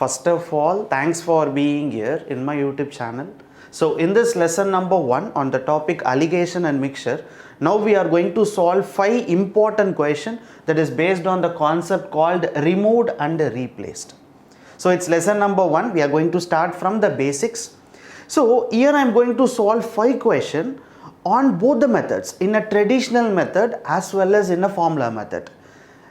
First of all, thanks for being here in my YouTube channel. So in this lesson number 1 on the topic alligation and mixture, now we are going to solve 5 important questions that is based on the concept called removed and replaced. So it's lesson number 1. We are going to start from the basics. So here I am going to solve 5 questions on both the methods, in a traditional method as well as in a formula method.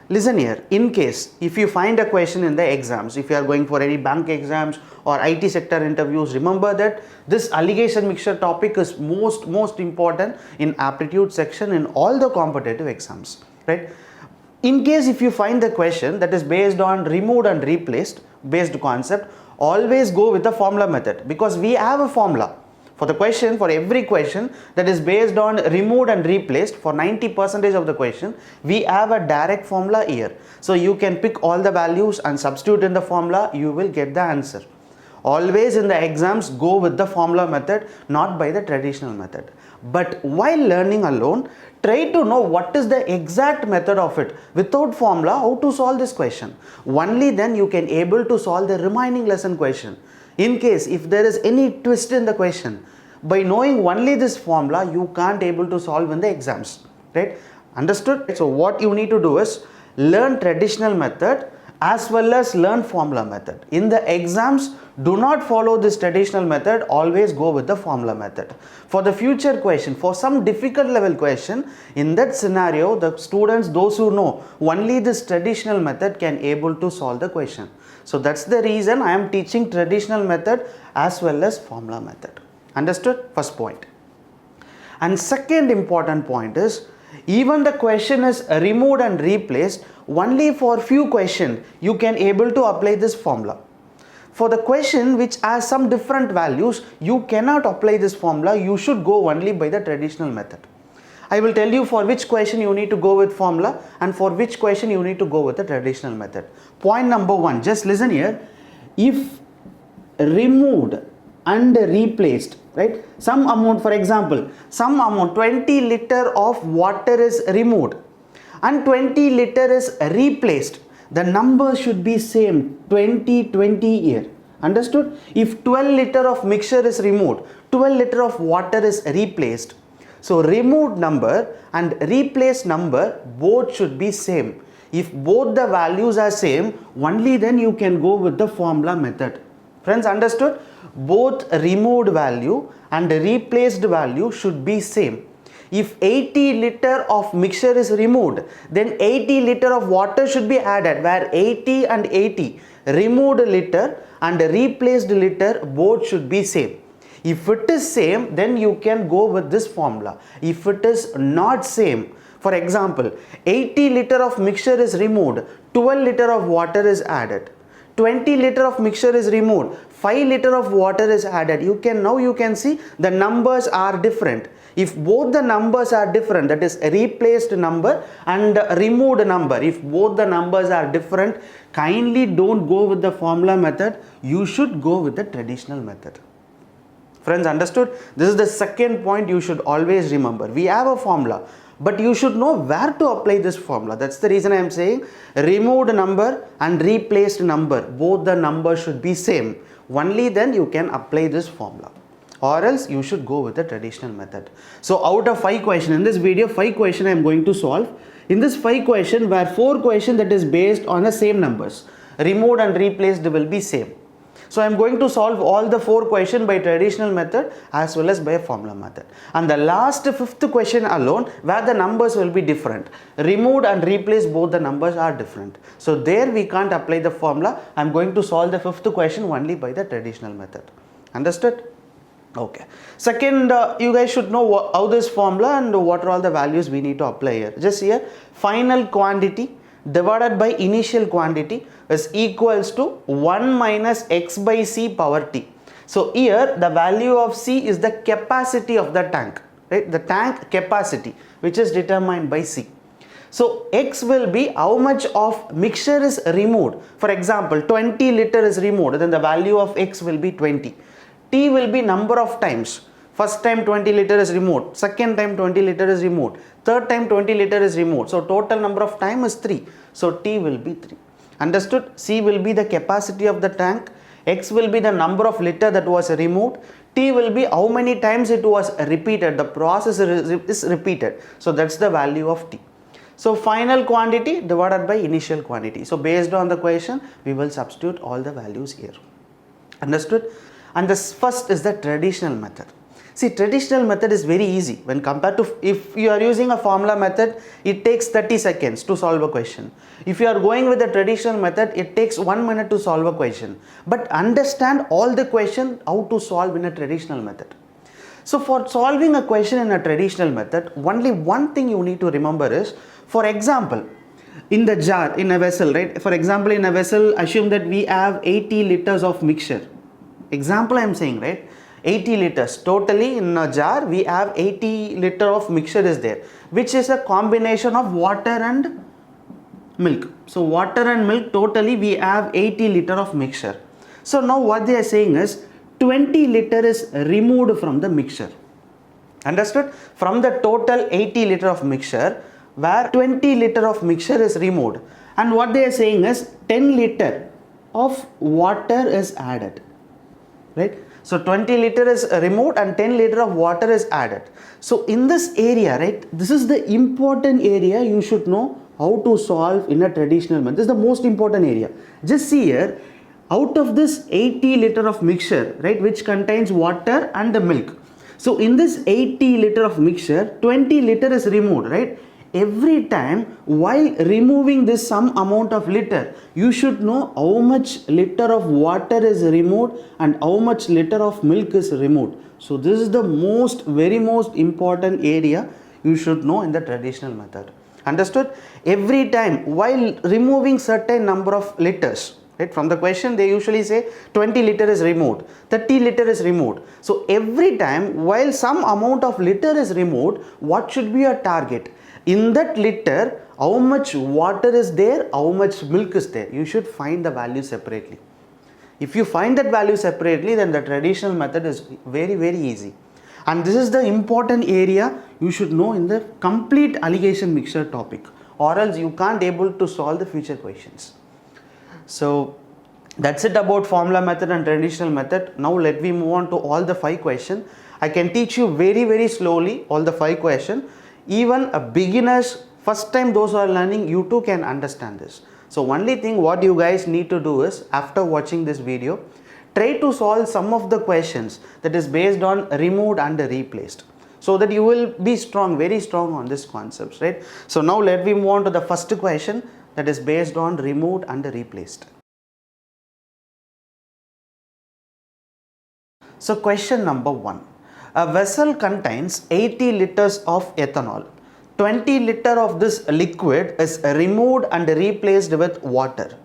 Listen here, in case if you find a question in the exams, if you are going for any bank exams or IT sector interviews, remember that this alligation mixture topic is most important in aptitude section in all the competitive exams, right? In case if you find the question that is based on removed and replaced based concept, always go with the formula method, because we have a formula for the question. For every question that is based on removed and replaced, for 90% of the question, we have a direct formula here. So you can pick all the values and substitute in the formula, you will get the answer. Always in the exams, go with the formula method, not by the traditional method. But while learning alone, try to know what is the exact method of it. Without formula, how to solve this question. Only then you can able to solve the remaining lesson question. In case if there is any twist in the question, by knowing only this formula, you can't able to solve in the exams, right? Understood? So what you need to do is learn traditional method as well as learn formula method. In the exams, do not follow this traditional method, always go with the formula method. For the future question, for some difficult level question, in that scenario, the students, those who know only this traditional method, can able to solve the question. So that's the reason I am teaching traditional method as well as formula method. Understood? First point. And second important point is, even the question is removed and replaced, only for few questions you can able to apply this formula. For the question which has some different values, you cannot apply this formula. You should go only by the traditional method. I will tell you for which question you need to go with formula and for which question you need to go with the traditional method. Point number 1, just listen here. If removed and replaced, right, some amount, for example, some amount 20 liter of water is removed and 20 liter is replaced, the number should be same, 20 here. Understood? If 12 liter of mixture is removed, 12 liter of water is replaced, so removed number and replaced number both should be same. If both the values are same, only then you can go with the formula method. Friends, understood? Both removed value and replaced value should be same. If 80 liter of mixture is removed, then 80 liter of water should be added, where 80 and 80, removed liter and replaced liter, both should be same. If it is same, then you can go with this formula. If it is not same, for example, 80 liter of mixture is removed, 12 liter of water is added. 20 liter of mixture is removed, 5 liter of water is added. You can see the numbers are different. If both the numbers are different, that is replaced number and removed number, if both the numbers are different, kindly don't go with the formula method. You should go with the traditional method. Friends, understood? This is the second point you should always remember. We have a formula, but you should know where to apply this formula. That's the reason I am saying removed number and replaced number, both the numbers should be same. Only then you can apply this formula, or else you should go with the traditional method. So out of 5 questions in this video, 5 questions I am going to solve. In this 5 questions, where 4 questions that is based on the same numbers, removed and replaced will be same. So I am going to solve all the 4 questions by traditional method as well as by a formula method. And the last 5th question alone, where the numbers will be different, removed and replaced, both the numbers are different. So there we can't apply the formula. I am going to solve the 5th question only by the traditional method. Understood? Okay. Second, you guys should know how this formula and what are all the values we need to apply here. Just here, final quantity divided by initial quantity is equals to 1 minus x by c power t. So here the value of c is the capacity of the tank, right? The tank capacity, which is determined by c. So x will be how much of mixture is removed. For example, 20 liter is removed, then the value of x will be 20. T will be number of times. First time 20 liter is removed, second time 20 liter is removed, third time 20 liter is removed. So total number of time is 3. So T will be 3. Understood? C will be the capacity of the tank, X will be the number of liter that was removed, T will be how many times it was repeated, the process is repeated. So that's the value of T. So final quantity divided by initial quantity. So based on the question, we will substitute all the values here. Understood? And this first is the traditional method. See, traditional method is very easy when compared to if you are using a formula method, it takes 30 seconds to solve a question. If you are going with the traditional method, it takes 1 minute to solve a question. But understand all the question how to solve in a traditional method. So for solving a question in a traditional method, only one thing you need to remember is, for example, in the jar, in a vessel, right? For example, in a vessel, assume that we have 80 liters of mixture. Example I am saying, right? 80 liters. Totally in a jar, we have 80 liter of mixture is there, which is a combination of water and milk. So water and milk, totally we have 80 liter of mixture. So now what they are saying is 20 liter is removed from the mixture. Understood? From the total 80 liter of mixture, where 20 liter of mixture is removed. And what they are saying is 10 liter of water is added. Right? So 20 liter is removed and 10 liter of water is added. So in this area, right, this is the important area you should know how to solve in a traditional method. This is the most important area. Just see here, out of this 80 liter of mixture, right, which contains water and the milk. So in this 80 liter of mixture, 20 liter is removed, right? Every time while removing this some amount of liter, you should know how much liter of water is removed and how much liter of milk is removed. So this is the very most important area you should know in the traditional method. Understood? Every time while removing certain number of liters, right, from the question they usually say 20 liter is removed, 30 liter is removed. So every time while some amount of liter is removed, what should be your target? In that liter, how much water is there, how much milk is there? You should find the value separately. If you find that value separately, then the traditional method is very, very easy. And this is the important area you should know in the complete alligation mixture topic, or else you can't able to solve the future questions. So that's it about formula method and traditional method. Now let me move on to all the 5 questions. I can teach you very, very slowly all the 5 questions. Even a beginners, first time those who are learning, you too can understand this. So only thing what you guys need to do is, after watching this video, try to solve some of the questions that is based on removed and replaced, so that you will be strong, very strong on this concepts, right? So now let me move on to the first question that is based on removed and replaced. So question number 1. A vessel contains 80 liters of ethanol. 20 liter of this liquid is removed and replaced with water.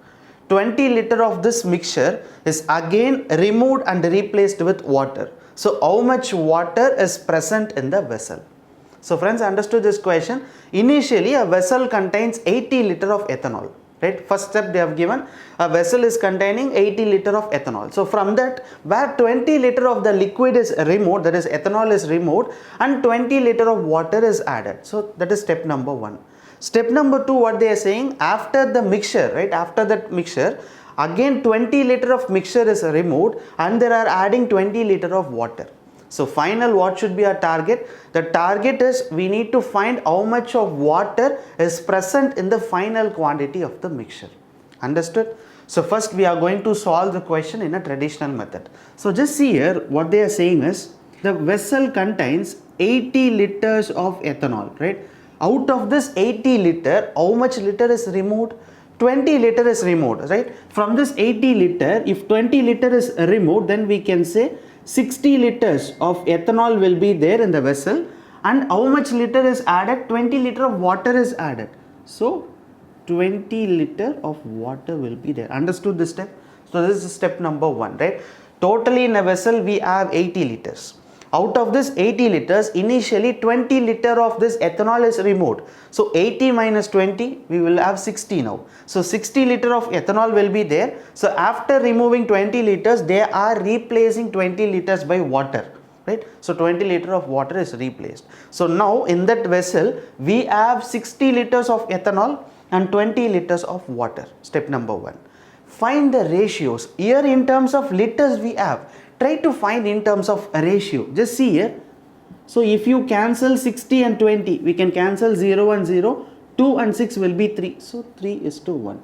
20 liter of this mixture is again removed and replaced with water. So how much water is present in the vessel? So friends, understood this question? Initially a vessel contains 80 liter of ethanol. Right, first step they have given, a vessel is containing 80 liter of ethanol. So from that, where 20 liter of the liquid is removed, that is ethanol is removed, and 20 liter of water is added. So that is step number 1. Step number 2, what they are saying, after the mixture, right, after that mixture, again 20 liter of mixture is removed and they are adding 20 liter of water. So final, what should be our target? The target is we need to find how much of water is present in the final quantity of the mixture. Understood? So first we are going to solve the question in a traditional method. So just see here, what they are saying is the vessel contains 80 liters of ethanol, right? Out of this 80 liter, how much liter is removed? 20 liter is removed, right? From this 80 liter, if 20 liter is removed, then we can say 60 liters of ethanol will be there in the vessel, and how much liter is added? 20 liter of water is added. So 20 liter of water will be there. Understood this step? So this is step number 1, right? Totally in a vessel we have 80 liters. Out of this 80 liters, initially 20 liter of this ethanol is removed. So 80 minus 20, we will have 60 now. So 60 liter of ethanol will be there. So after removing 20 liters, they are replacing 20 liters by water, right? So 20 liter of water is replaced. So now in that vessel, we have 60 liters of ethanol and 20 liters of water. Step number 1. Find the ratios. Here in terms of liters we have. Try to find in terms of a ratio. Just see here. So if you cancel 60 and 20, we can cancel 0 and 0. 2 and 6 will be 3. So 3:1.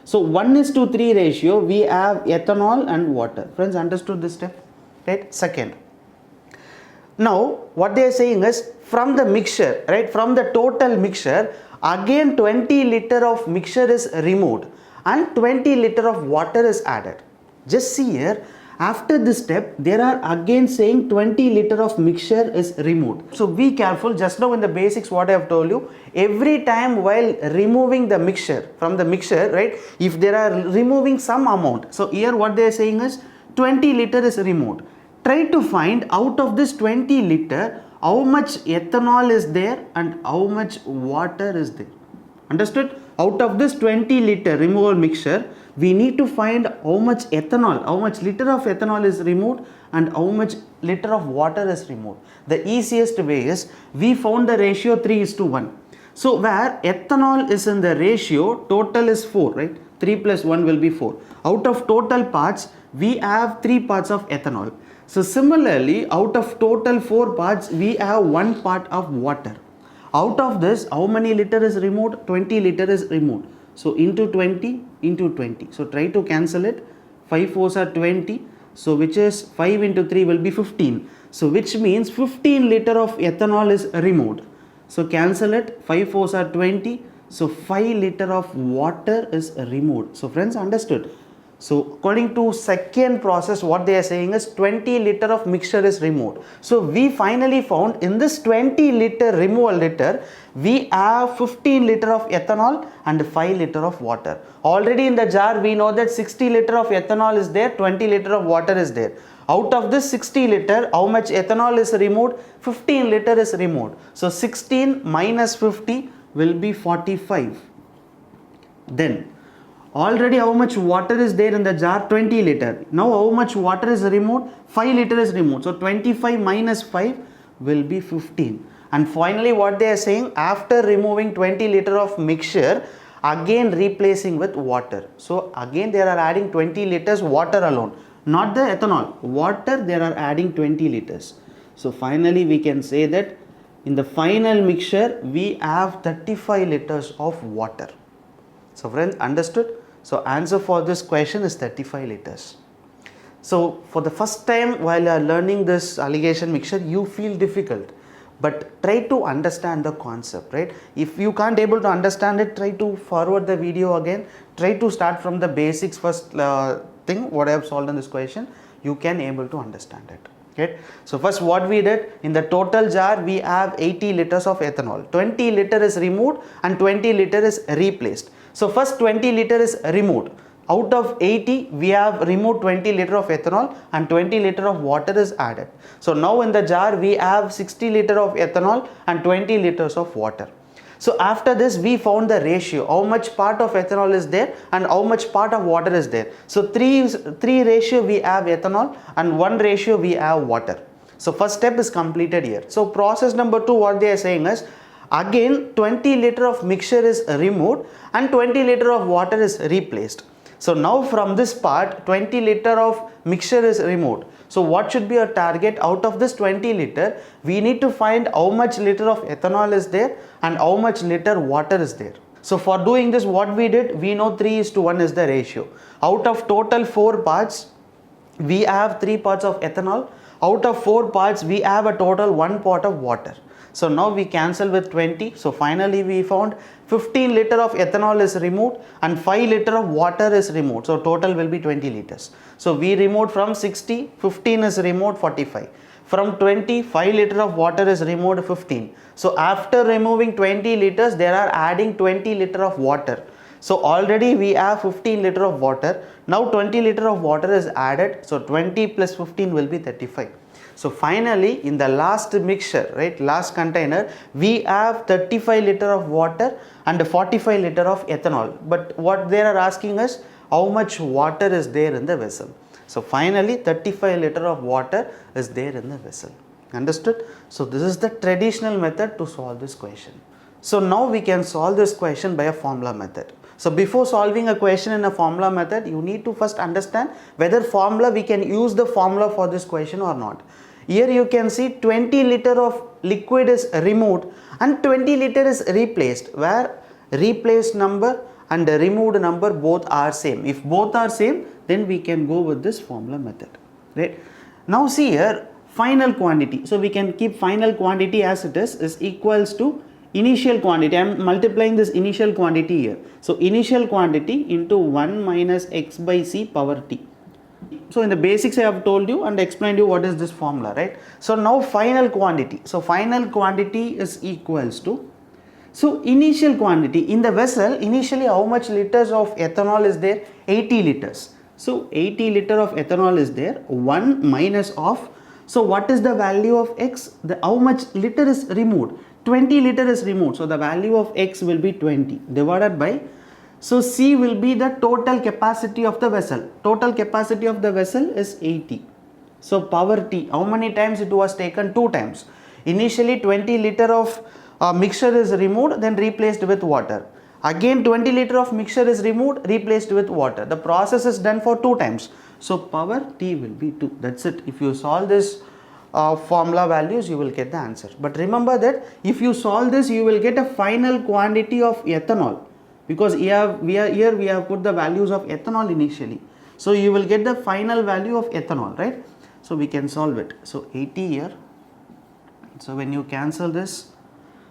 So 1:3 ratio, we have ethanol and water. Friends, understood this step? Right? Second. Now, what they are saying is, from the mixture, right, from the total mixture, again 20 liter of mixture is removed and 20 liter of water is added. Just see here, after this step, there are again saying 20 liter of mixture is removed. So be careful. Just now in the basics what I have told you, every time while removing the mixture from the mixture, right, if there are removing some amount. So here what they are saying is 20 liter is removed. Try to find out of this 20 liter how much ethanol is there and how much water is there. Understood? Out of this 20 liter removal mixture, we need to find how much ethanol, how much liter of ethanol is removed and how much liter of water is removed. The easiest way is, we found the ratio 3:1. So where ethanol is in the ratio, total is 4, right? 3 plus 1 will be 4. Out of total parts, we have 3 parts of ethanol. So similarly, out of total 4 parts, we have 1 part of water. Out of this, how many liter is removed? 20 liter is removed. So into 20 into 20. So try to cancel it. 5 4s are 20. So which is 5 into 3 will be 15. So which means 15 liter of ethanol is removed. So cancel it. 5 4s are 20. So 5 liter of water is removed. So friends, understood? So according to second process, what they are saying is 20 liter of mixture is removed. So we finally found in this 20 liter removal liter, we have 15 liter of ethanol and 5 liter of water. Already in the jar, we know that 60 liter of ethanol is there, 20 liter of water is there. Out of this 60 liter, how much ethanol is removed? 15 liter is removed. So 16 minus 50 will be 45. Then already how much water is there in the jar? 20 liter. Now how much water is removed? 5 liter is removed. So 25 minus 5 will be 15. And finally what they are saying, after removing 20 liter of mixture, again replacing with water. So again they are adding 20 liters water alone, not the ethanol. Water they are adding 20 liters. So finally we can say that in the final mixture we have 35 liters of water. So friends, understood? So answer for this question is 35 liters. So for the first time while you are learning this alligation mixture, you feel difficult. But try to understand the concept, right? If you can't able to understand it, try to forward the video again. Try to start from the basics first thing, what I have solved in this question. You can able to understand it. Okay. So first what we did, in the total jar we have 80 liters of ethanol. 20 liter is removed and 20 liter is replaced. So first 20 liter is removed. Out of 80, we have removed 20 liter of ethanol and 20 liter of water is added. So now in the jar, we have 60 liter of ethanol and 20 liters of water. So after this, we found the ratio, how much part of ethanol is there and how much part of water is there. So 3 ratio we have ethanol and 1 ratio we have water. So first step is completed here. So process number 2, what they are saying is, again 20 liter of mixture is removed and 20 liter of water is replaced. So now from this part 20 liter of mixture is removed. So what should be our target? Out of this 20 liter, we need to find how much liter of ethanol is there and how much liter water is there. So for doing this, what we did, we know 3:1 is the ratio. Out of total 4 parts, we have 3 parts of ethanol. Out of 4 parts, we have a total 1 part of water. So now we cancel with 20. So finally we found 15 liter of ethanol is removed and 5 liter of water is removed. So total will be 20 liters. So we removed from 60, 15 is removed, 45. From 20, 5 liter of water is removed, 15. So after removing 20 liters, they are adding 20 liter of water. So already we have 15 liter of water. Now 20 liter of water is added. So 20 plus 15 will be 35. So finally in the last mixture, right, last container, we have 35 liter of water and 45 liter of ethanol. But what they are asking us, how much water is there in the vessel. So finally 35 liter of water is there in the vessel. Understood? So this is the traditional method to solve this question. So now we can solve this question by a formula method. So before solving a question in a formula method, you need to first understand whether formula we can use the formula for this question or not. Here you can see 20 liter of liquid is removed and 20 liter is replaced, where replaced number and the removed number both are same. If both are same, then we can go with this formula method, right? Now see here, final quantity. So we can keep final quantity as it is equals to initial quantity. I am multiplying this initial quantity here. So initial quantity into 1 minus x by c power t. So in the basics I have told you and explained you what is this formula, right? So now final quantity. So final quantity is equals to, so initial quantity in the vessel, initially how much liters of ethanol is there? 80 liters. So 80 liter of ethanol is there, 1 minus of, so what is the value of x? How much liter is removed? 20 liter is removed. So the value of x will be 20 divided by, so C will be the total capacity of the vessel. Total capacity of the vessel is 80. So power T, how many times it was taken? 2 times. Initially 20 liter of mixture is removed, then replaced with water. Again 20 liter of mixture is removed, replaced with water. The process is done for 2 times. So power T will be 2. That's it. If you solve this formula values, you will get the answer. But remember that if you solve this, you will get a final quantity of ethanol, because here we have put the values of ethanol initially. So you will get the final value of ethanol, right? So we can solve it. So 80 here. So when you cancel this,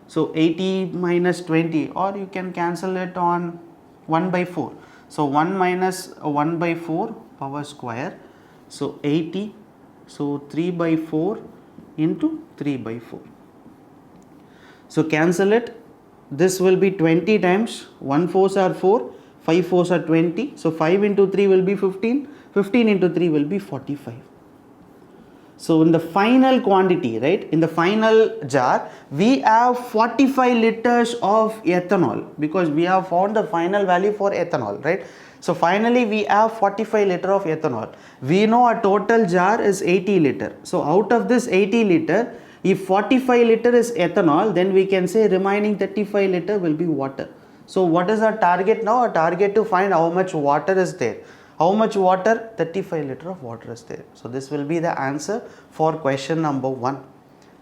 so 80 minus 20, or you can cancel it on 1 by 4. So 1 minus 1 by 4 power square. So 80. So 3 by 4 into 3 by 4. So cancel it. This will be 20 times. 1 4s are 4. 5 4s are 20. So 5 into 3 will be 15. 15 into 3 will be 45. So in the final quantity, right, in the final jar, we have 45 liters of ethanol, because we have found the final value for ethanol, right? So finally we have 45 liter of ethanol. We know a total jar is 80 liter. So out of this 80 liter, if 45 liter is ethanol, then we can say remaining 35 liter will be water. So what is our target now? Our target to find how much water is there. How much water? 35 liter of water is there. So this will be the answer for question number 1.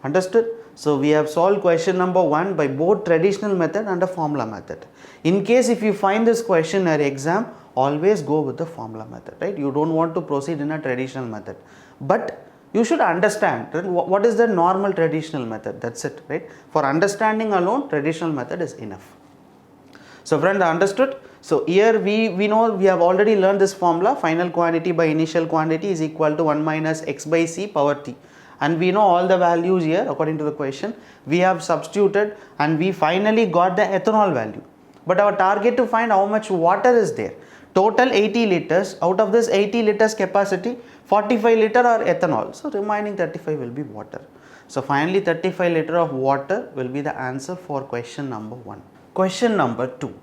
Understood? So we have solved question number 1 by both traditional method and a formula method. In case if you find this question in your exam, always go with the formula method, right? You don't want to proceed in a traditional method. But you should understand, right, what is the normal traditional method. That's it, right? For understanding alone, traditional method is enough. So friend, understood? So here we know we have already learned this formula. Final quantity by initial quantity is equal to 1 minus x by c power t. And we know all the values here according to the question. We have substituted and we finally got the ethanol value. But our target to find how much water is there. Total 80 liters. Out of this 80 liters capacity, 45 liter are ethanol. So remaining 35 will be water. So finally 35 liter of water will be the answer for question number 1. Question number 2.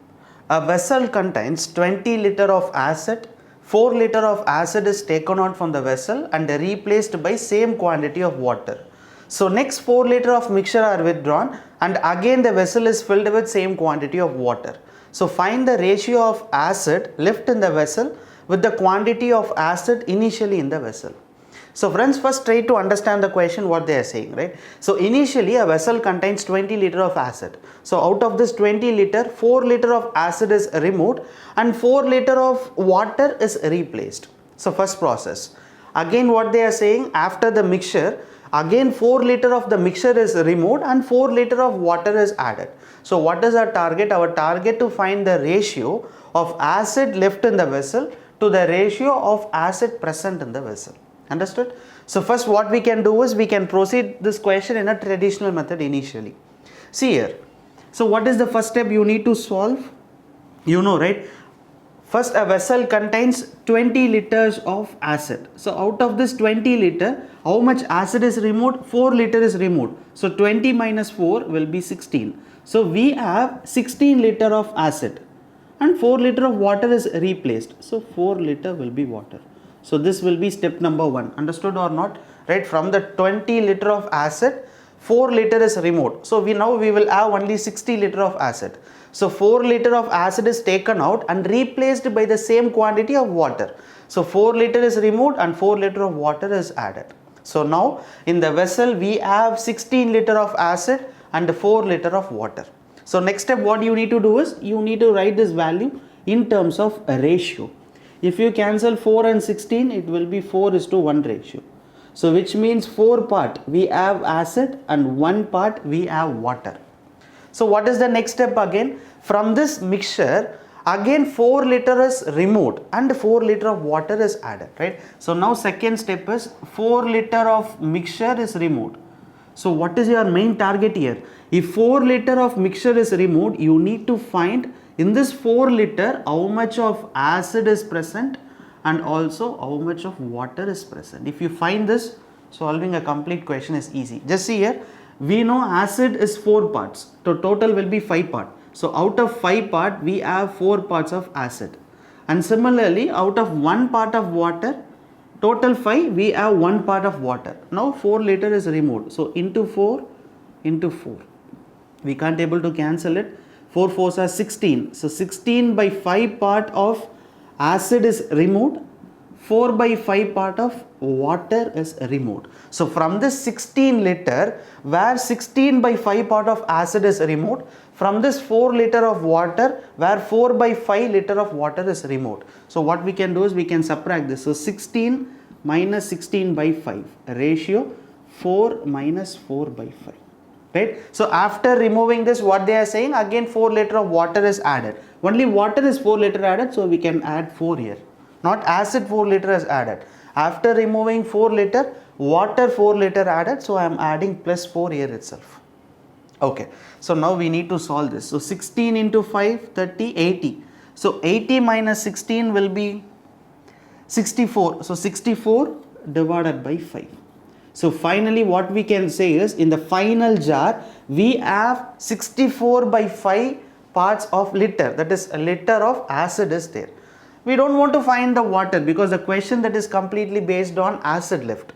A vessel contains 20 liter of acid. 4 liter of acid is taken out from the vessel and replaced by same quantity of water. So next 4 liter of mixture are withdrawn and again the vessel is filled with same quantity of water. So find the ratio of acid left in the vessel with the quantity of acid initially in the vessel. So friends, first try to understand the question what they are saying, right? So initially a vessel contains 20 liter of acid. So out of this 20 liter, 4 liter of acid is removed and 4 liter of water is replaced. So first process. Again what they are saying, after the mixture, again 4 liter of the mixture is removed and 4 liter of water is added. So what is our target? Our target to find the ratio of acid left in the vessel to the ratio of acid present in the vessel. Understood? So first what we can do is we can proceed this question in a traditional method initially. See here. So what is the first step you need to solve? You know, right? First a vessel contains 20 liters of acid. So out of this 20 liter, how much acid is removed? 4 liter is removed. So 20 minus 4 will be 16. So we have 16 liter of acid and 4 liter of water is replaced. So 4 liter will be water. So this will be step number 1. Understood or not? Right? From the 20 liter of acid, 4 liter is removed. So we will have only 60 liter of acid. So 4 liter of acid is taken out and replaced by the same quantity of water. So 4 liter is removed and 4 liter of water is added. So now in the vessel we have 16 liter of acid and 4 liter of water. So next step what you need to do is you need to write this value in terms of a ratio. If you cancel 4 and 16, it will be 4:1 ratio. So which means 4 part we have acid and 1 part we have water. So what is the next step again? From this mixture, again 4 liter is removed and 4 liter of water is added, right? So now second step is 4 liter of mixture is removed. So what is your main target here? If 4 liter of mixture is removed, you need to find in this 4 liter how much of acid is present and also how much of water is present. If you find this, solving a complete question is easy. Just see here, we know acid is 4 parts, so total will be 5 parts. So out of 5 parts, we have 4 parts of acid. And similarly, out of 1 part of water, total 5, we have 1 part of water. Now 4 liter is removed. So into 4 into 4. We can't able to cancel it. 4 4s are 16. So 16 by 5 part of acid is removed. 4 by 5 part of water is removed. So from this 16 liter, where 16 by 5 part of acid is removed, from this 4 liter of water, where 4 by 5 liter of water is removed. So what we can do is we can subtract this. So 16 minus 16 by 5, ratio 4 minus 4 by 5. Right? So after removing this, what they are saying, again 4 liter of water is added. Only water is 4 liter added, so we can add 4 here. Not acid 4 liter is added. After removing 4 liter, water 4 liter added, so I am adding plus 4 here itself. Okay, so now we need to solve this. So 16 into 5, 30, 80. So 80 minus 16 will be 64. So 64 divided by 5. So finally what we can say is in the final jar we have 64 by 5 parts of liter, that is a liter of acid is there. We don't want to find the water because the question that is completely based on acid left.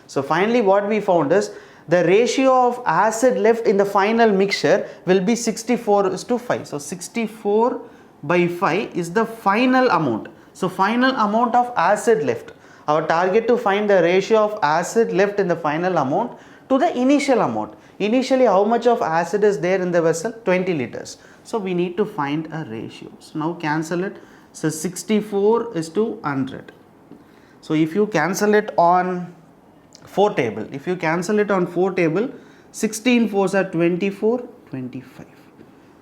So finally what we found is the ratio of acid left in the final mixture will be 64:5. So 64 by 5 is the final amount. So final amount of acid left. Our target to find the ratio of acid left in the final amount to the initial amount. Initially how much of acid is there in the vessel? 20 liters. So we need to find a ratio. So now cancel it. So 64:100. So if you cancel it on 4 table, 16 4s are 24, 25.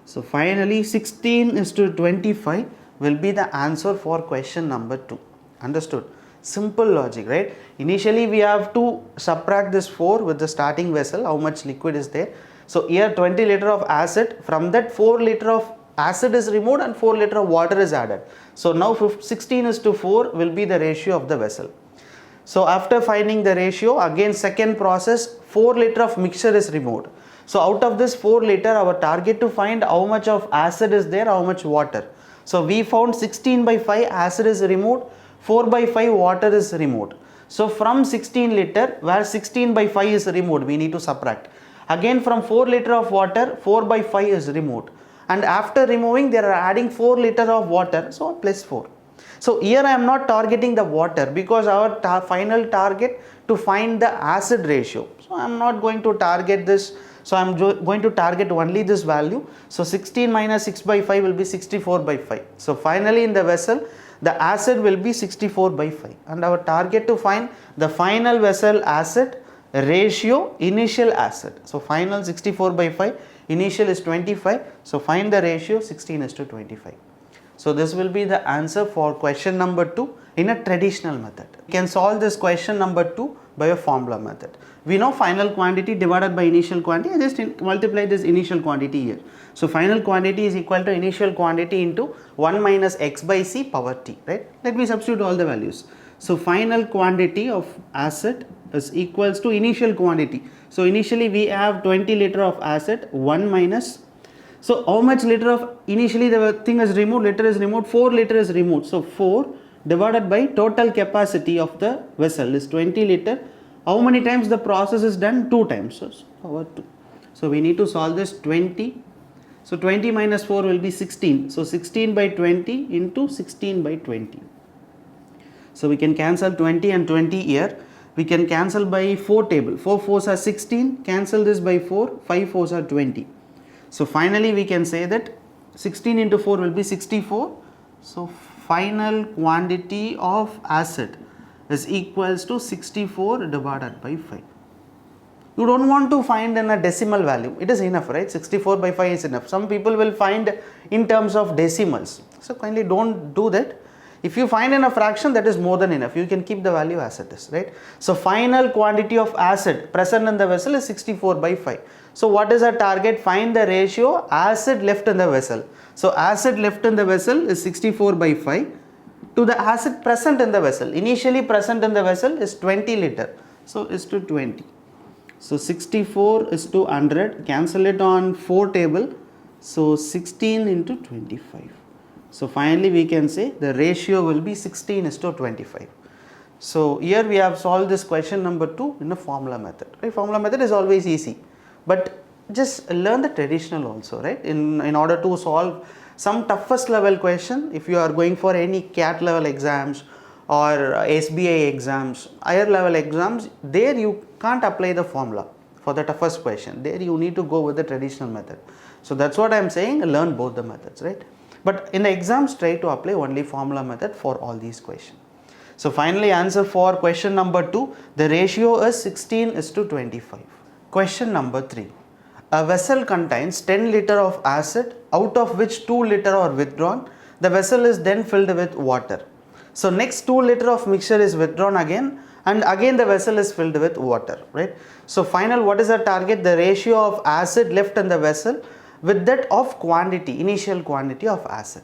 So finally 16:25 will be the answer for question number 2. Understood? Simple logic, right? Initially we have to subtract this 4 with the starting vessel, how much liquid is there. So here 20 liter of acid, from that 4 liter of acid is removed and 4 liter of water is added. So now 16:4 will be the ratio of the vessel. So after finding the ratio, again second process, 4 liter of mixture is removed. So out of this 4 liter, our target to find how much of acid is there, how much water. So we found 16 by 5 acid is removed, 4 by 5 water is removed. So from 16 liter, where 16 by 5 is removed, we need to subtract. Again from 4 liter of water, 4 by 5 is removed. And after removing, they are adding 4 liter of water, so plus 4. So here I am not targeting the water because our final target to find the acid ratio. So I am not going to target this. So I am going to target only this value. So 16 minus 6 by 5 will be 64 by 5. So finally in the vessel, the acid will be 64 by 5. And our target to find the final vessel acid ratio, initial acid. So final 64 by 5, initial is 25. So find the ratio 16:25. So this will be the answer for question number 2 in a traditional method. You can solve this question number 2 by a formula method. We know final quantity divided by initial quantity. I just multiply this initial quantity here. So final quantity is equal to initial quantity into 1 minus x by c power t, right? Let me substitute all the values. So final quantity of acid is equals to initial quantity. So initially we have 20 liter of acid, 1 minus. So how much liter of, initially the thing is removed, liter is removed, 4 liter is removed. So 4 divided by total capacity of the vessel is 20 liter. How many times the process is done? 2 times. So power 2. So we need to solve this 20. So 20 minus 4 will be 16. So 16 by 20 into 16 by 20. So we can cancel 20 and 20 here. We can cancel by 4 table. 4 4s are 16. Cancel this by 4. 5 4s are 20. So finally we can say that 16 into 4 will be 64. So final quantity of acid is equals to 64 divided by 5. You don't want to find in a decimal value. It is enough, right? 64 by 5 is enough. Some people will find in terms of decimals. So kindly don't do that. If you find in a fraction, that is more than enough. You can keep the value as it is, right? So final quantity of acid present in the vessel is 64 by 5. So what is our target? Find the ratio acid left in the vessel. So acid left in the vessel is 64 by 5 to the acid present in the vessel. Initially present in the vessel is 20 liter. So is to 20. So 64 is to 100. Cancel it on 4 table. So 16 into 25. So finally we can say the ratio will be 16 is to 25. So here we have solved this question number 2 in a formula method. Right? Formula method is always easy, but just learn the traditional also, right? In order to solve some toughest level question, if you are going for any CAT level exams or SBI exams, higher level exams, there you can't apply the formula for the toughest question. There you need to go with the traditional method. So that's what I am saying, learn both the methods, right? But in the exams, try to apply only formula method for all these questions. So finally answer for question number 2, the ratio is 16 is to 25. Question number 3. A vessel contains 10 liter of acid, out of which 2 liter are withdrawn. The vessel is then filled with water. So next 2 liter of mixture is withdrawn again, and again the vessel is filled with water, right? So final, what is the target? The ratio of acid left in the vessel with that of quantity, initial quantity of acid.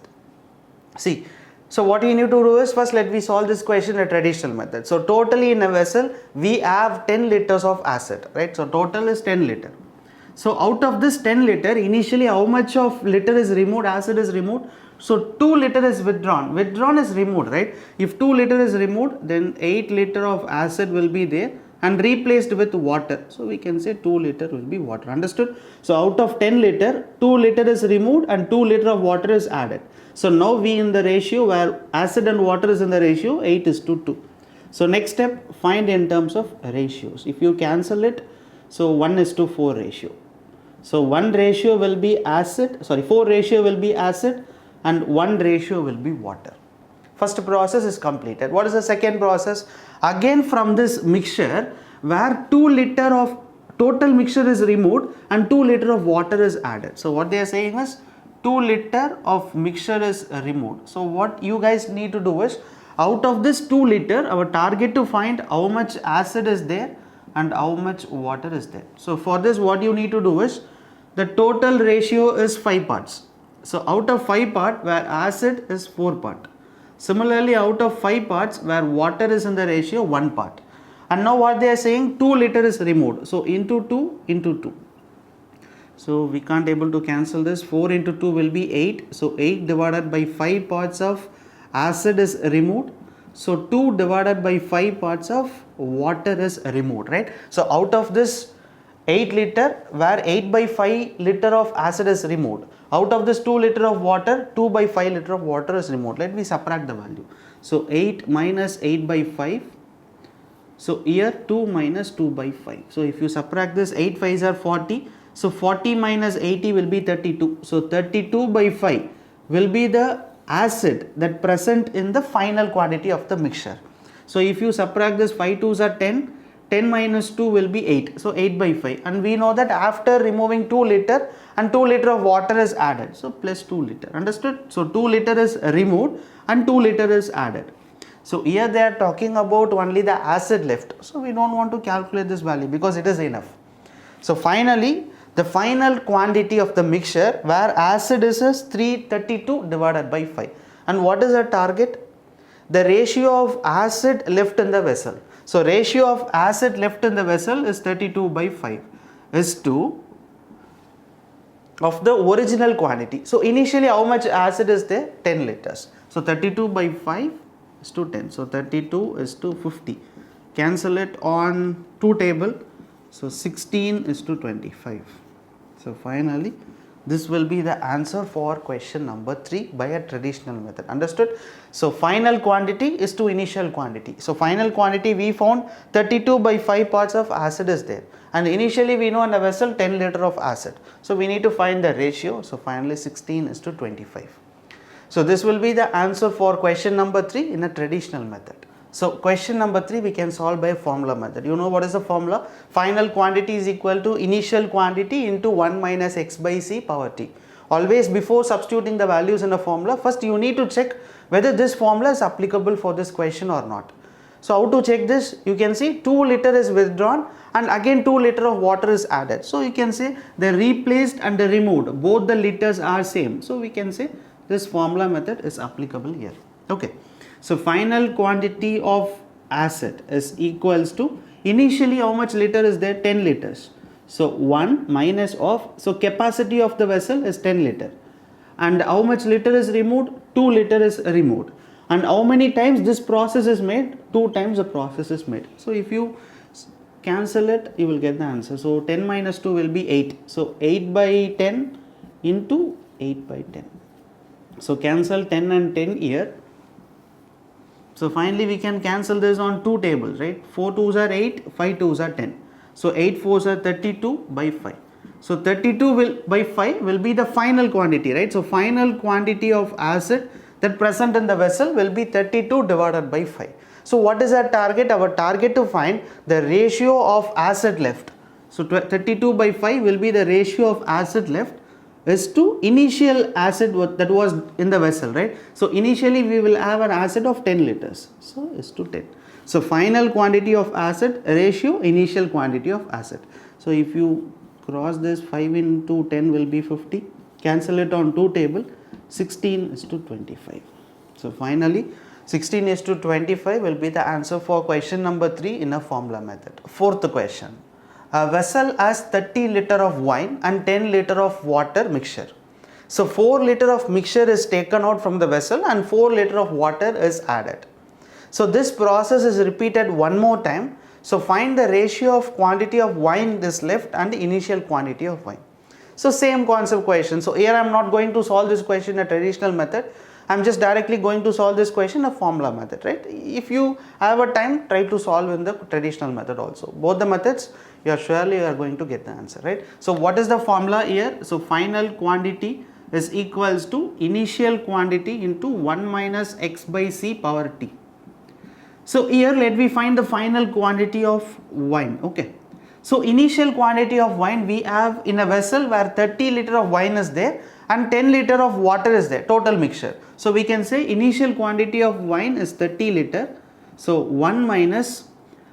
See, so what you need to do is, first let me solve this question in a traditional method. So totally in a vessel we have 10 liters of acid, right? So total is 10 liter. So out of this 10 liter, initially how much of liter is removed, acid is removed? So 2 liter is withdrawn. Withdrawn is removed, right? If 2 liter is removed, then 8 liter of acid will be there and replaced with water. So we can say 2 liter will be water. Understood? So out of 10 liter, 2 liter is removed and 2 liter of water is added. So now we in the ratio where acid and water is in the ratio 8 is to 2. So next step, find in terms of ratios. If you cancel it, so 1 is to 4 ratio. So 1 ratio will be acid, 4 ratio will be acid and 1 ratio will be water. First process is completed. What is the second process? Again from this mixture where 2 liter of total mixture is removed and 2 liter of water is added. So what they are saying is 2 liter of mixture is removed. So what you guys need to do is, out of this 2 liter, our target to find how much acid is there and how much water is there. So for this what you need to do is, the total ratio is 5 parts. So out of 5 part where acid is 4 part. Similarly, out of 5 parts where water is in the ratio 1 part. And now what they are saying, 2 liter is removed. So into 2 into 2. So we can't able to cancel this. 4 into 2 will be 8. So 8 divided by 5 parts of acid is removed. So 2 divided by 5 parts of water is removed, right? So out of this 8 liter where 8 by 5 liter of acid is removed. Out of this 2 liter of water, 2 by 5 liter of water is removed. Let me subtract the value. So 8 minus 8 by 5. So here 2 minus 2 by 5. So if you subtract this, 8 5s are 40. So 40 minus 80 will be 32. So 32 by 5 will be the acid that present in the final quantity of the mixture. So if you subtract this, 5 2s are 10. 10 minus 2 will be 8. So 8 by 5. And we know that after removing 2 liter and 2 liter of water is added. So plus 2 liter. Understood? So 2 liter is removed and 2 liter is added. So here they are talking about only the acid left. So we don't want to calculate this value because it is enough. So finally, the final quantity of the mixture where acid is 332 divided by 5. And what is the target? The ratio of acid left in the vessel. So ratio of acid left in the vessel is 32 by 5 is to of the original quantity. So initially how much acid is there? 10 liters. So 32 by 5 is to 10. So 32 is to 50. cancel it on 2 table. So 16 is to 25. So finally this will be the answer for question number 3 by a traditional method. Understood? So final quantity is to initial quantity. So final quantity we found 32 by 5 parts of acid is there, and initially we know in a vessel 10 liter of acid. So we need to find the ratio. So finally 16 is to 25. So this will be the answer for question number 3 in a traditional method. So question number 3 we can solve by a formula method. You know what is the formula? Final quantity is equal to initial quantity into 1 minus x by c power t. Always before substituting the values in a formula, first you need to check whether this formula is applicable for this question or not. So how to check this? You can see 2 liter is withdrawn and again 2 liter of water is added. So you can say the replaced and the removed, both the liters are same. So we can say this formula method is applicable here. Okay. So final quantity of acid is equals to, initially how much liter is there? 10 liters. So 1 minus of, so capacity of the vessel is 10 liter. And how much liter is removed? 2 liter is removed. And how many times this process is made? 2 times the process is made. So if you cancel it, you will get the answer. So 10 minus 2 will be 8. So 8 by 10 into 8 by 10. So cancel 10 and 10 here. So finally we can cancel this on 2 tables, right? 4 2s are 8, 5 2s are 10. So 8 4s are 32 by 5. So 32 by 5 will be the final quantity, right? So final quantity of acid that present in the vessel will be 32 divided by 5. So what is our target? Our target to find the ratio of acid left. So 32 by 5 will be the ratio of acid left is to initial acid that was in the vessel, right? So initially we will have an acid of 10 liters. So is to 10. So final quantity of acid ratio initial quantity of acid. So if you cross this, 5 into 10 will be 50. Cancel it on 2 table. 16 is to 25. So finally 16 is to 25 will be the answer for question number 3 in a formula method. Fourth question. A vessel has 30 liter of wine and 10 liter of water mixture. So 4 liter of mixture is taken out from the vessel and 4 liter of water is added. So this process is repeated one more time. So find the ratio of quantity of wine is left and the initial quantity of wine. So same concept question. So here I am not going to solve this question in a traditional method. I am just directly going to solve this question in a formula method, right? If you have a time, try to solve in the traditional method also. Both the methods, you are going to get the answer, right? So what is the formula here? So final quantity is equals to initial quantity into 1 minus x by c power t. So here let me find the final quantity of wine. Okay. So initial quantity of wine we have in a vessel where 30 liter of wine is there and 10 liter of water is there, total mixture. So we can say initial quantity of wine is 30 liter. So 1 minus,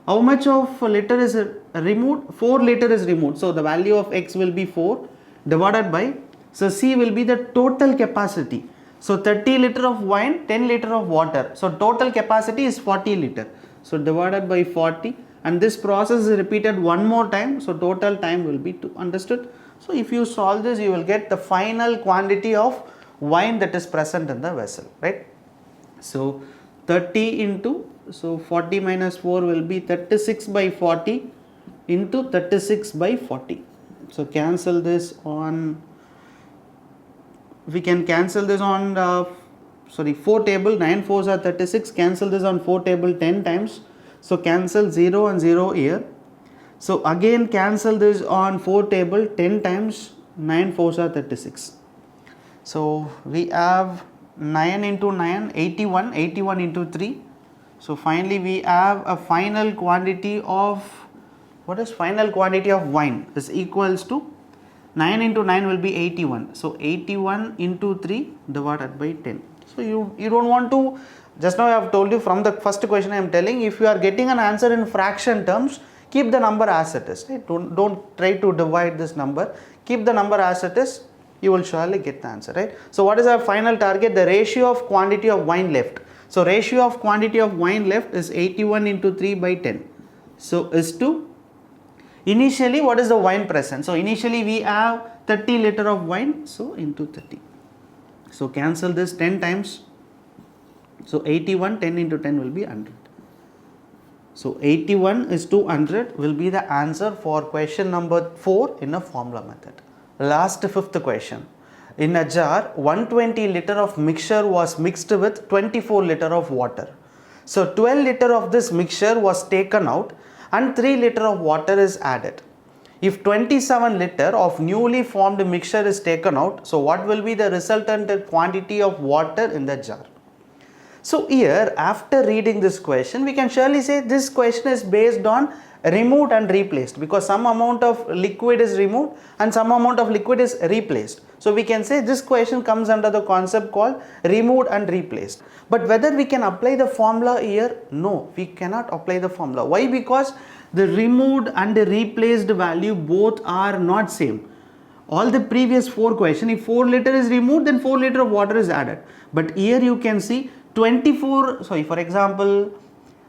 how much of liter is removed? 4 liter is removed. So the value of x will be 4 divided by, so c will be the total capacity. So 30 liter of wine, 10 liter of water. So total capacity is 40 liter. So divided by 40, and this process is repeated one more time. So total time will be 2. Understood? So if you solve this, you will get the final quantity of wine that is present in the vessel, right? So 30 into, so 40 minus 4 will be 36 by 40 into 36 by 40. So cancel this on, we can cancel this on 4 table, 9 4s are 36, cancel this on 4 table 10 times. So cancel 0 and 0 here. So again cancel this on 4 table 10 times, 9 4s are 36. So we have 9 into 9, 81, 81 into 3. So finally we have a final quantity of, what is final quantity of wine is equals to 9 into 9 will be 81. So 81 into 3 divided by 10. So you don't want to, just now I have told you from the first question I am telling, if you are getting an answer in fraction terms, keep the number as it is, right? Don't try to divide this number, keep the number as it is, you will surely get the answer, right? So what is our final target? The ratio of quantity of wine left. So ratio of quantity of wine left is 81 into 3 by 10. So is to, initially what is the wine present? So initially we have 30 liter of wine, so into 30. So cancel this 10 times. So 81, 10 into 10 will be 100. So 81 is to 100 will be the answer for question number 4 in a formula method. Last fifth question. In a jar, 120 liter of mixture was mixed with 24 liter of water. So 12 liter of this mixture was taken out and 3 liter of water is added. If 27 liter of newly formed mixture is taken out, so what will be the resultant quantity of water in the jar? So here, after reading this question, we can surely say this question is based on removed and replaced, because some amount of liquid is removed and some amount of liquid is replaced. So we can say this question comes under the concept called removed and replaced. But whether we can apply the formula here? No, we cannot apply the formula. Why? Because the removed and the replaced value both are not same. All the previous 4 questions, if 4 liter is removed, then 4 liter of water is added. But here you can see for example,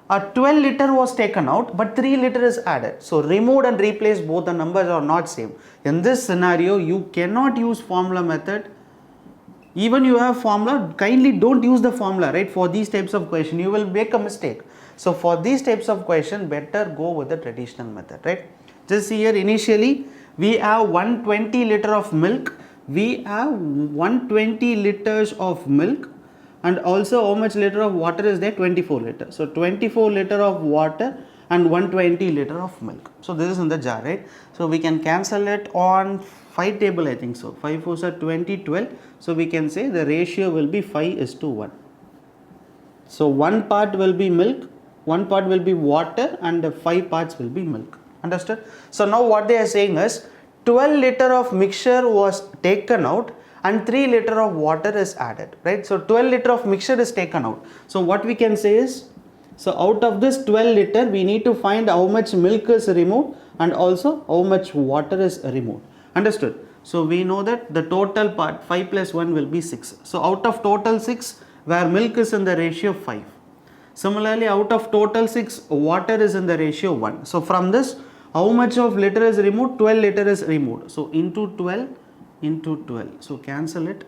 12 liter was taken out, but 3 liter is added. So removed and replaced, both the numbers are not same. In this scenario, you cannot use formula method. Even you have formula, kindly don't use the formula, right? For these types of question, you will make a mistake. So for these types of question, better go with the traditional method, right? Just here initially, we have 120 liter of milk. We have 120 liters of milk. And also how much liter of water is there? 24 liter. So 24 liter of water and 120 liter of milk. So this is in the jar, right? So we can cancel it on 5 table, I think so. 5 4s are 20, 12. So we can say the ratio will be 5:1. So one part will be milk, one part will be water, and the 5 parts will be milk. Understood? So now what they are saying is 12 liter of mixture was taken out and 3 liter of water is added, right? So 12 liter of mixture is taken out. So what we can say is, so out of this 12 liter, we need to find how much milk is removed and also how much water is removed. Understood? So we know that the total part 5 plus 1 will be 6. So out of total 6, where milk is in the ratio 5. Similarly, out of total 6, water is in the ratio 1. So from this, how much of liter is removed? 12 liter is removed. So into 12 into 12. So cancel it.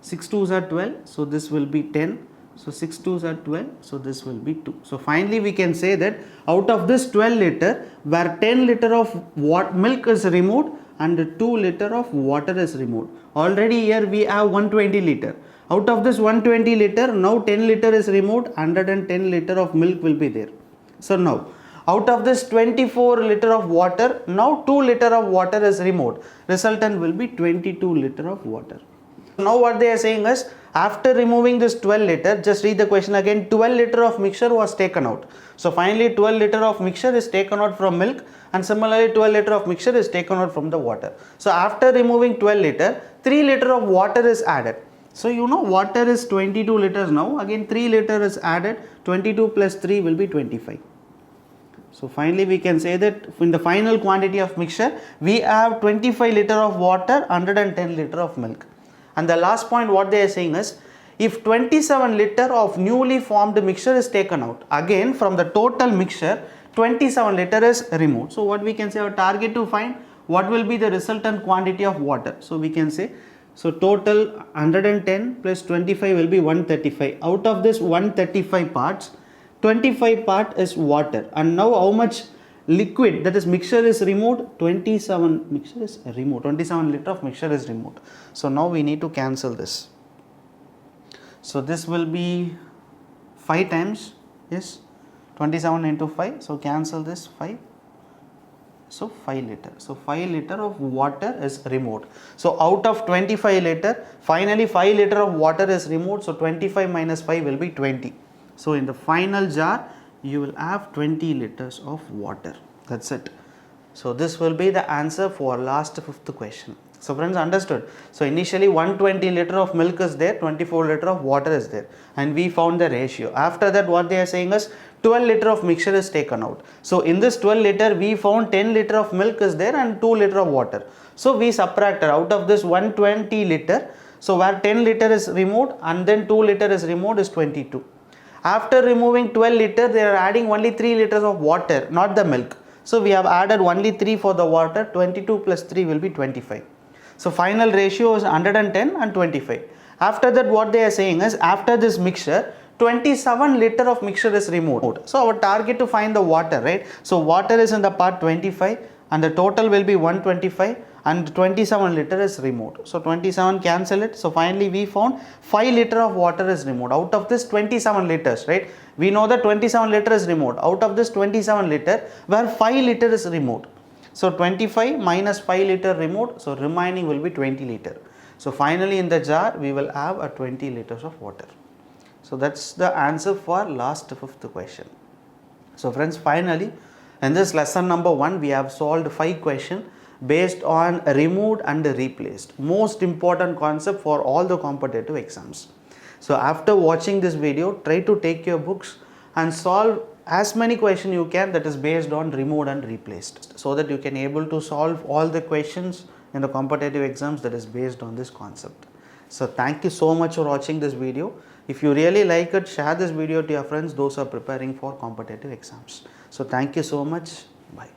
6 2s are 12. So this will be 10. So 6 2s are 12. So this will be 2. So finally we can say that out of this 12 liter, where 10 liter of milk is removed and 2 liter of water is removed. Already here we have 120 liter. Out of this 120 liter, now 10 liter is removed, 110 liter of milk will be there. So now, out of this 24 liter of water, now 2 liter of water is removed. Resultant will be 22 liter of water. Now what they are saying is, after removing this 12 liter, just read the question again, 12 liter of mixture was taken out. So finally 12 liter of mixture is taken out from milk, and similarly 12 liter of mixture is taken out from the water. So after removing 12 liter, 3 liter of water is added. So you know water is 22 liters now, again 3 liter is added, 22 plus 3 will be 25. So finally we can say that in the final quantity of mixture, we have 25 liter of water, 110 liter of milk. And the last point what they are saying is, if 27 liter of newly formed mixture is taken out, again from the total mixture, 27 liter is removed. So what we can say, our target to find what will be the resultant quantity of water. So we can say, so total 110 plus 25 will be 135. Out of this 135 parts, 25 part is water. And now how much liquid, that is mixture, is removed? 27 mixture is removed. 27 liter of mixture is removed. So now we need to cancel this. So this will be 5 times, yes, 27 into 5. So cancel this 5. So 5 liter. So 5 liter of water is removed. So out of 25 liter, finally 5 liter of water is removed. So 25 minus 5 will be 20. So in the final jar, you will have 20 liters of water. That's it. So this will be the answer for last 5th question. So friends, understood? So initially 120 liter of milk is there, 24 liter of water is there, and we found the ratio. After that what they are saying is 12 liter of mixture is taken out. So in this 12 liter we found 10 liter of milk is there and 2 liter of water. So we subtracted out of this 120 liter. So where 10 liter is removed and then 2 liter is removed is 22. After removing 12 liter, they are adding only 3 liters of water, not the milk. So we have added only 3 for the water. 22 plus 3 will be 25. So final ratio is 110 and 25. After that what they are saying is, after this mixture, 27 liter of mixture is removed. So our target to find the water, right? So water is in the part 25 and the total will be 125 and 27 liter is removed. So 27 cancel it. So finally we found 5 liter of water is removed out of this 27 liters, right? We know that 27 liter is removed. Out of this 27 liter, where 5 liter is removed. So 25 minus 5 liter removed, so remaining will be 20 liter. So finally in the jar we will have a 20 liters of water. So that's the answer for last fifth question. So friends, finally in this lesson number 1 we have solved 5 questions based on removed and replaced. Most important concept for all the competitive exams. So after watching this video, try to take your books and solve as many questions you can that is based on removed and replaced, so that you can able to solve all the questions in the competitive exams that is based on this concept. So thank you so much for watching this video. If you really like it, share this video to your friends, those who are preparing for competitive exams. So thank you so much. Bye.